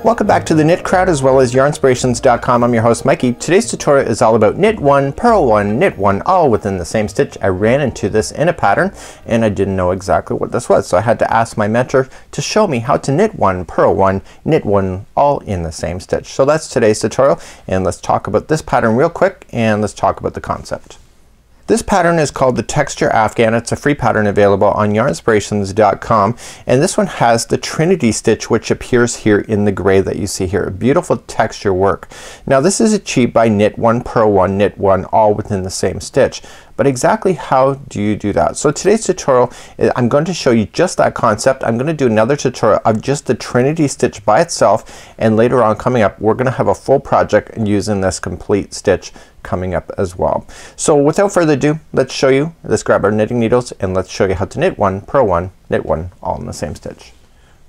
Welcome back to the Knit Crowd as well as Yarnspirations.com. I'm your host Mikey. Today's tutorial is all about knit one, purl one, knit one, all within the same stitch. I ran into this in a pattern and I didn't know exactly what this was, so I had to ask my mentor to show me how to knit one, purl one, knit one, all in the same stitch. So that's today's tutorial, and let's talk about this pattern real quick and let's talk about the concept. This pattern is called the Texture Afghan. It's a free pattern available on Yarnspirations.com, and this one has the Trinity Stitch, which appears here in the gray that you see here. Beautiful texture work. Now this is achieved by knit one, purl one, knit one, all within the same stitch. But exactly how do you do that? So today's tutorial, I'm going to show you just that concept. I'm going to do another tutorial of just the Trinity Stitch by itself, and later on coming up we're going to have a full project using this complete stitch coming up as well. So without further ado, let's show you. Let's grab our knitting needles and let's show you how to knit one, purl one, knit one, all in the same stitch.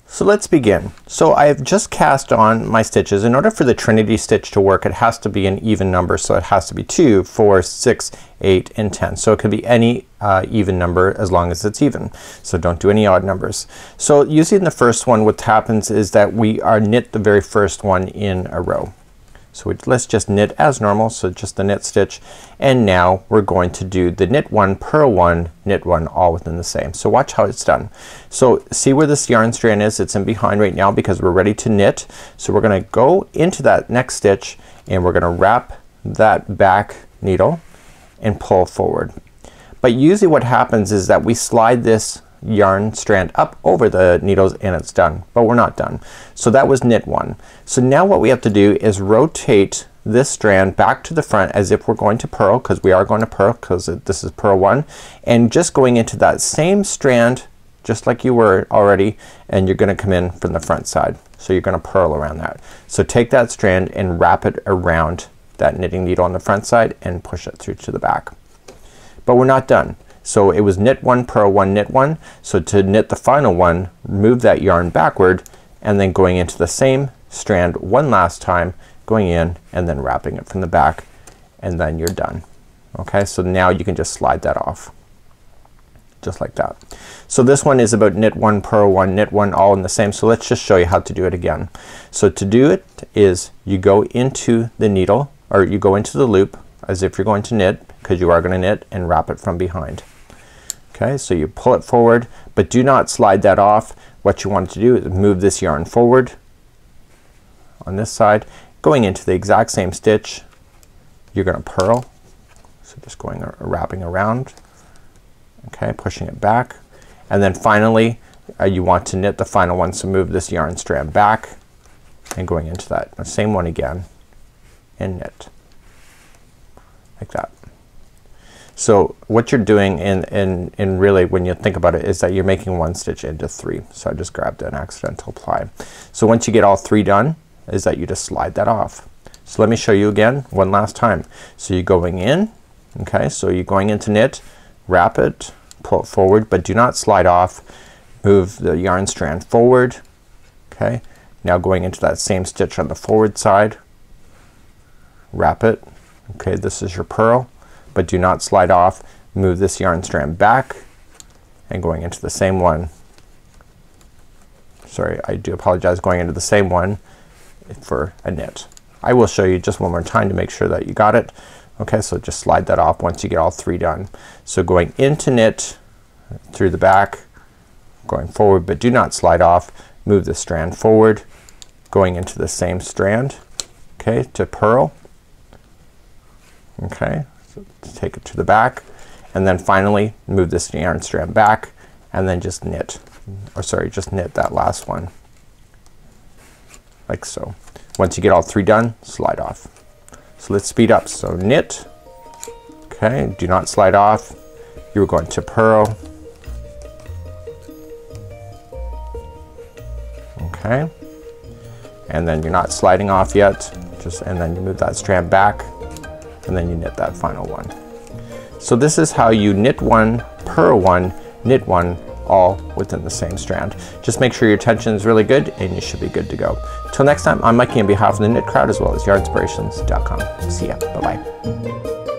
So let's begin. So I've just cast on my stitches. In order for the Trinity Stitch to work, it has to be an even number, so it has to be 2, 4, 6, 8, and 10. So it can be any even number as long as it's even. So don't do any odd numbers. So using the first one, what happens is that we are knit the very first one in a row. So let's just knit as normal, so just the knit stitch, and now we're going to do the knit one, purl one, knit one, all within the same. So watch how it's done. So see where this yarn strand is? It's in behind right now because we're ready to knit. So we're gonna go into that next stitch and we're gonna wrap that back needle and pull forward. But usually what happens is that we slide this yarn strand up over the needles and it's done, but we're not done. So that was knit one. So now what we have to do is rotate this strand back to the front as if we're going to purl, because we are going to purl because this is purl one, and just going into that same strand just like you were already, and you're gonna come in from the front side. So you're gonna purl around that. So take that strand and wrap it around that knitting needle on the front side and push it through to the back. But we're not done. So it was knit one, purl one, knit one. So to knit the final one, move that yarn backward and then going into the same strand one last time, going in and then wrapping it from the back, and then you're done. Okay, so now you can just slide that off just like that. So this one is about knit one, purl one, knit one, all in the same. So let's just show you how to do it again. So to do it is you go into the needle, or you go into the loop as if you're going to knit, because you are going to knit, and wrap it from behind. Okay, so you pull it forward, but do not slide that off. What you want to do is move this yarn forward on this side, going into the exact same stitch. You're gonna purl, so just going wrapping around, okay, pushing it back, and then finally you want to knit the final one. So move this yarn strand back and going into that same one again and knit like that. So what you're doing in really when you think about it is that you're making one stitch into 3. So I just grabbed an accidental ply. So once you get all 3 done is that you just slide that off. So let me show you again one last time. So you're going in, okay, so you're going into knit, wrap it, pull it forward, but do not slide off. Move the yarn strand forward, okay, now going into that same stitch on the forward side, wrap it, okay, this is your purl, but do not slide off. Move this yarn strand back and going into the same one. Sorry, I do apologize, going into the same one for a knit. I will show you just one more time to make sure that you got it. Okay, so just slide that off once you get all 3 done. So going into knit through the back, going forward, but do not slide off. Move the strand forward, going into the same strand, okay, to purl. Okay, so take it to the back, and then finally move this yarn strand back and then just knit, or sorry, just knit that last one like so. Once you get all 3 done, slide off. So let's speed up. So knit, okay, do not slide off. You're going to purl, okay, and then you're not sliding off yet, just, and then you move that strand back and then you knit that final one. So this is how you knit one, purl one, knit one, all within the same strand. Just make sure your tension is really good and you should be good to go. Till next time, I'm Mikey on behalf of the Knit Crowd as well as Yarnspirations.com. See ya. Bye bye.